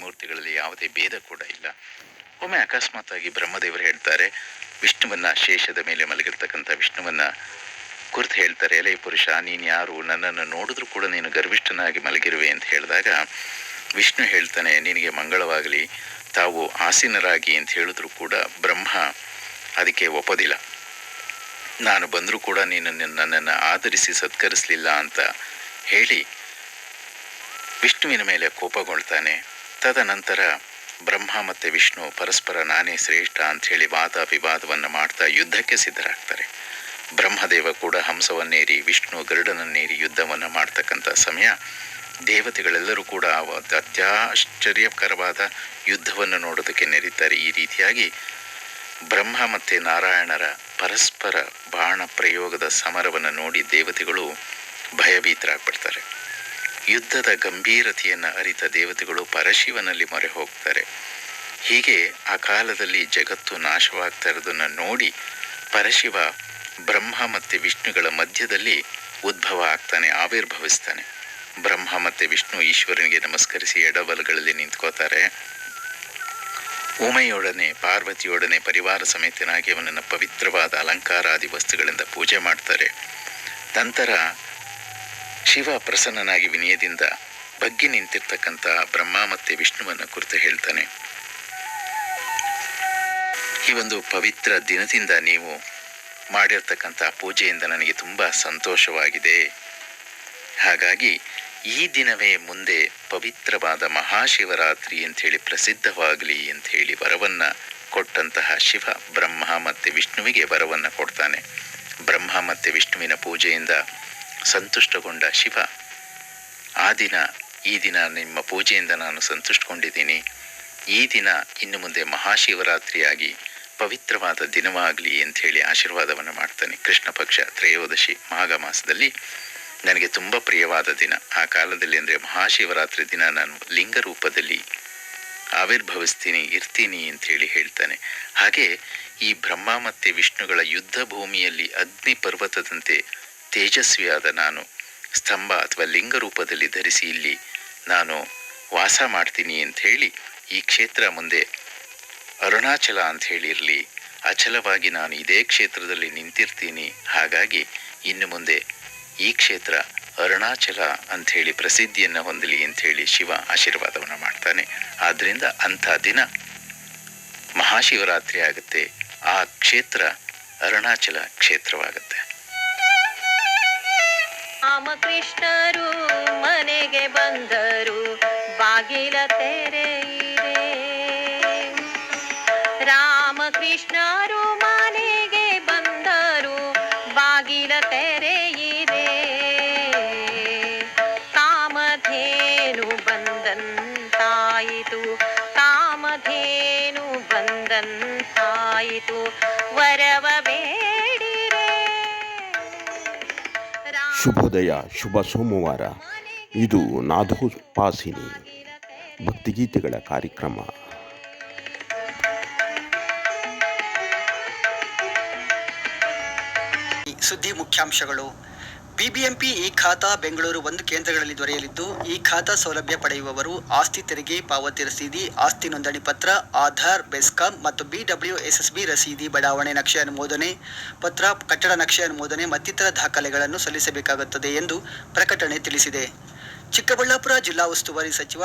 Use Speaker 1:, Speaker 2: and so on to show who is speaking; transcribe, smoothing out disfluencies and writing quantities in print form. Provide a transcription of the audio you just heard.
Speaker 1: ಮೂರ್ತಿಗಳಲ್ಲಿ ಯಾವುದೇ ಭೇದ ಕೂಡ ಇಲ್ಲ. ಒಮ್ಮೆ ಅಕಸ್ಮಾತ್ತಾಗಿ ಬ್ರಹ್ಮದೇವರು ಹೇಳ್ತಾರೆ, ವಿಷ್ಣುವನ್ನ, ಶೇಷದ ಮೇಲೆ ಮಲಗಿರ್ತಕ್ಕಂಥ ವಿಷ್ಣುವನ್ನ ಕುರಿತು ಹೇಳ್ತಾರೆ, ಎಲೆ ಪುರುಷ, ನೀನು ಯಾರು? ನನ್ನನ್ನು ನೋಡಿದ್ರೂ ಕೂಡ ನೀನು ಗರ್ವಿಷ್ಠನಾಗಿ ಮಲಗಿರುವೆ ಅಂತ ಹೇಳಿದಾಗ ವಿಷ್ಣು ಹೇಳ್ತಾನೆ, ನಿನಗೆ ಮಂಗಳವಾಗಲಿ, ತಾವು ಆಸೀನರಾಗಿ ಅಂತ ಹೇಳಿದ್ರು ಕೂಡ ಬ್ರಹ್ಮ ಅದಕ್ಕೆ ಒಪ್ಪೋದಿಲ್ಲ. ನಾನು ಬಂದರೂ ಕೂಡ ನೀನು ನನ್ನನ್ನು ಆಧರಿಸಿ ಸತ್ಕರಿಸಲಿಲ್ಲ ಅಂತ ಹೇಳಿ ವಿಷ್ಣುವಿನ ಮೇಲೆ ಕೋಪಗೊಳ್ತಾನೆ. ತದನಂತರ ಬ್ರಹ್ಮ ಮತ್ತು ವಿಷ್ಣು ಪರಸ್ಪರ ನಾನೇ ಶ್ರೇಷ್ಠ ಅಂಥೇಳಿ ವಾದ ವಿವಾದವನ್ನು ಮಾಡ್ತಾ ಯುದ್ಧಕ್ಕೆ ಸಿದ್ಧರಾಗ್ತಾರೆ. ಬ್ರಹ್ಮದೇವ ಕೂಡ ಹಂಸವನ್ನೇರಿ, ವಿಷ್ಣು ಗರುಡನನ್ನೇರಿ ಯುದ್ಧವನ್ನು ಮಾಡ್ತಕ್ಕಂಥ ಸಮಯ ದೇವತೆಗಳೆಲ್ಲರೂ ಕೂಡ ಅತ್ಯಾಶ್ಚರ್ಯಕರವಾದ ಯುದ್ಧವನ್ನು ನೋಡೋದಕ್ಕೆ ನೆರೀತಾರೆ. ಈ ರೀತಿಯಾಗಿ ಬ್ರಹ್ಮ ಮತ್ತು ನಾರಾಯಣರ ಪರಸ್ಪರ ಬಾಣ ಪ್ರಯೋಗದ ಸಮರವನ್ನು ನೋಡಿ ದೇವತೆಗಳು ಭಯಭೀತರಾಗ್ಬಿಡ್ತಾರೆ. ಯುದ್ಧದ ಗಂಭೀರತೆಯನ್ನು ಅರಿತ ದೇವತೆಗಳು ಪರಶಿವನಲ್ಲಿ ಮೊರೆ ಹೋಗ್ತಾರೆ. ಹೀಗೆ ಆ ಕಾಲದಲ್ಲಿ ಜಗತ್ತು ನಾಶವಾಗ್ತಾ ಇರೋದನ್ನು ನೋಡಿ ಪರಶಿವ ಬ್ರಹ್ಮ ಮತ್ತು ವಿಷ್ಣುಗಳ ಮಧ್ಯದಲ್ಲಿ ಉದ್ಭವ ಆಗ್ತಾನೆ, ಆವಿರ್ಭವಿಸ್ತಾನೆ. ಬ್ರಹ್ಮ ಮತ್ತು ವಿಷ್ಣು ಈಶ್ವರನಿಗೆ ನಮಸ್ಕರಿಸಿ ಎಡಬಲಗಳಲ್ಲಿ ನಿಂತ್ಕೋತಾರೆ. ಉಮೆಯೊಡನೆ, ಪಾರ್ವತಿಯೊಡನೆ ಪರಿವಾರ ಸಮೇತನಾಗಿ ಅವನನ್ನು ಪವಿತ್ರವಾದ ಅಲಂಕಾರಾದಿ ವಸ್ತುಗಳಿಂದ ಪೂಜೆ ಮಾಡ್ತಾರೆ. ನಂತರ ಶಿವ ಪ್ರಸನ್ನನಾಗಿ ವಿನಯದಿಂದ ಬಗ್ಗಿ ನಿಂತಿರ್ತಕ್ಕಂಥ ಬ್ರಹ್ಮ ಮತ್ತು ವಿಷ್ಣುವನ್ನು ಕುರಿತು ಹೇಳ್ತಾನೆ, ಈ ಒಂದು ಪವಿತ್ರ ದಿನದಿಂದ ನೀವು ಮಾಡಿರ್ತಕ್ಕಂಥ ಪೂಜೆಯಿಂದ ನನಗೆ ತುಂಬ ಸಂತೋಷವಾಗಿದೆ. ಹಾಗಾಗಿ ಈ ದಿನವೇ ಮುಂದೆ ಪವಿತ್ರವಾದ ಮಹಾಶಿವರಾತ್ರಿ ಅಂಥೇಳಿ ಪ್ರಸಿದ್ಧವಾಗಲಿ ಅಂಥೇಳಿ ವರವನ್ನು ಕೊಟ್ಟಂತಹ ಶಿವ ಬ್ರಹ್ಮ ಮತ್ತು ವಿಷ್ಣುವಿಗೆ ವರವನ್ನು ಕೊಡ್ತಾನೆ. ಬ್ರಹ್ಮ ಮತ್ತು ವಿಷ್ಣುವಿನ ಪೂಜೆಯಿಂದ ಸಂತುಷ್ಟಗೊಂಡ ಶಿವ, ಆ ದಿನ, ಈ ದಿನ ನಿಮ್ಮ ಪೂಜೆಯಿಂದ ನಾನು ಸಂತುಷ್ಟಗೊಂಡಿದ್ದೀನಿ, ಈ ದಿನ ಇನ್ನು ಮುಂದೆ ಮಹಾಶಿವರಾತ್ರಿಯಾಗಿ ಪವಿತ್ರವಾದ ದಿನವಾಗಲಿ ಅಂಥೇಳಿ ಆಶೀರ್ವಾದವನ್ನು ಮಾಡ್ತಾನೆ. ಕೃಷ್ಣ ಪಕ್ಷ ತ್ರಯೋದಶಿ ಮಾಘ ಮಾಸದಲ್ಲಿ ನನಗೆ ತುಂಬ ಪ್ರಿಯವಾದ ದಿನ. ಆ ಕಾಲದಲ್ಲಿ ಅಂದರೆ ಮಹಾಶಿವರಾತ್ರಿ ದಿನ ನಾನು ಲಿಂಗ ರೂಪದಲ್ಲಿ ಆವಿರ್ಭವಿಸ್ತೀನಿ, ಇರ್ತೀನಿ ಅಂಥೇಳಿ ಹೇಳ್ತಾನೆ. ಹಾಗೆ ಈ ಬ್ರಹ್ಮ ಮತ್ತು ವಿಷ್ಣುಗಳ ಯುದ್ಧ ಭೂಮಿಯಲ್ಲಿ ಅಗ್ನಿ ಪರ್ವತದಂತೆ ತೇಜಸ್ವಿಯಾದ ನಾನು ಸ್ತಂಭ ಅಥವಾ ಲಿಂಗ ರೂಪದಲ್ಲಿ ಧರಿಸಿ ಇಲ್ಲಿ ನಾನು ವಾಸ ಮಾಡ್ತೀನಿ ಅಂಥೇಳಿ ಈ ಕ್ಷೇತ್ರ ಮುಂದೆ ಅರುಣಾಚಲ ಅಂಥೇಳಿ ಇರಲಿ, ಅಚಲವಾಗಿ ನಾನು ಇದೇ ಕ್ಷೇತ್ರದಲ್ಲಿ ನಿಂತಿರ್ತೀನಿ. ಹಾಗಾಗಿ ಇನ್ನು ಮುಂದೆ ಈ ಕ್ಷೇತ್ರ ಅರುಣಾಚಲ ಅಂಥೇಳಿ ಪ್ರಸಿದ್ಧಿಯನ್ನು ಹೊಂದಲಿ ಅಂಥೇಳಿ ಶಿವ ಆಶೀರ್ವಾದವನ್ನು ಮಾಡ್ತಾನೆ. ಆದ್ದರಿಂದ ಅಂಥ ದಿನ ಮಹಾಶಿವರಾತ್ರಿ ಆಗುತ್ತೆ. ಆ ಕ್ಷೇತ್ರ ಅರುಣಾಚಲ ಕ್ಷೇತ್ರವಾಗುತ್ತೆ.
Speaker 2: ರಾಮಕೃಷ್ಣರು ಮನೆಗೆ ಬಂದರು, ಬಾಗಿಲ ತೆರೆಯಿರೆ. ರಾಮಕೃಷ್ಣರು ಮನೆಗೆ ಬಂದರು, ಬಾಗಿಲ ತೆರೆಯಿರೆ. ಕಾಮಧೇನು ಬಂದಂತಾಯಿತು, ಕಾಮಧೇನು ಬಂದಂತಾಯಿತು, ವರವ ಬೇಡಿರೆ.
Speaker 3: ಶುಭೋದಯ, ಶುಭ ಸೋಮವಾರ. ಇದು ನಾದೋಪಾಸಿನಿ ಭಕ್ತಿಗೀತೆಗಳ ಕಾರ್ಯಕ್ರಮ.
Speaker 4: ಸುದ್ದಿ ಮುಖ್ಯಾಂಶಗಳು. ಬಿಬಿಎಂಪಿ ಇ ಖಾತಾ ಬೆಂಗಳೂರು 1 ಕೇಂದ್ರಗಳಲ್ಲಿ ದೊರೆಯಲಿದ್ದು, ಈ ಖಾತಾ ಸೌಲಭ್ಯ ಪಡೆಯುವವರು ಆಸ್ತಿ ತೆರಿಗೆ ಪಾವತಿ ರಸೀದಿ, ಆಸ್ತಿ ನೋಂದಣಿ ಪತ್ರ, ಆಧಾರ್, ಬೆಸ್ಕಾಂ ಮತ್ತು BWSSB ರಸೀದಿ, ಬಡಾವಣೆ ನಕ್ಷೆ ಅನುಮೋದನೆ ಪತ್ರ, ಕಟ್ಟಡ ನಕ್ಷೆ ಅನುಮೋದನೆ ಮತ್ತಿತರ ದಾಖಲೆಗಳನ್ನು ಸಲ್ಲಿಸಬೇಕಾಗುತ್ತದೆ ಎಂದು ಪ್ರಕಟಣೆ ತಿಳಿಸಿದೆ. ಚಿಕ್ಕಬಳ್ಳಾಪುರ ಜಿಲ್ಲಾ ಉಸ್ತುವಾರಿ ಸಚಿವ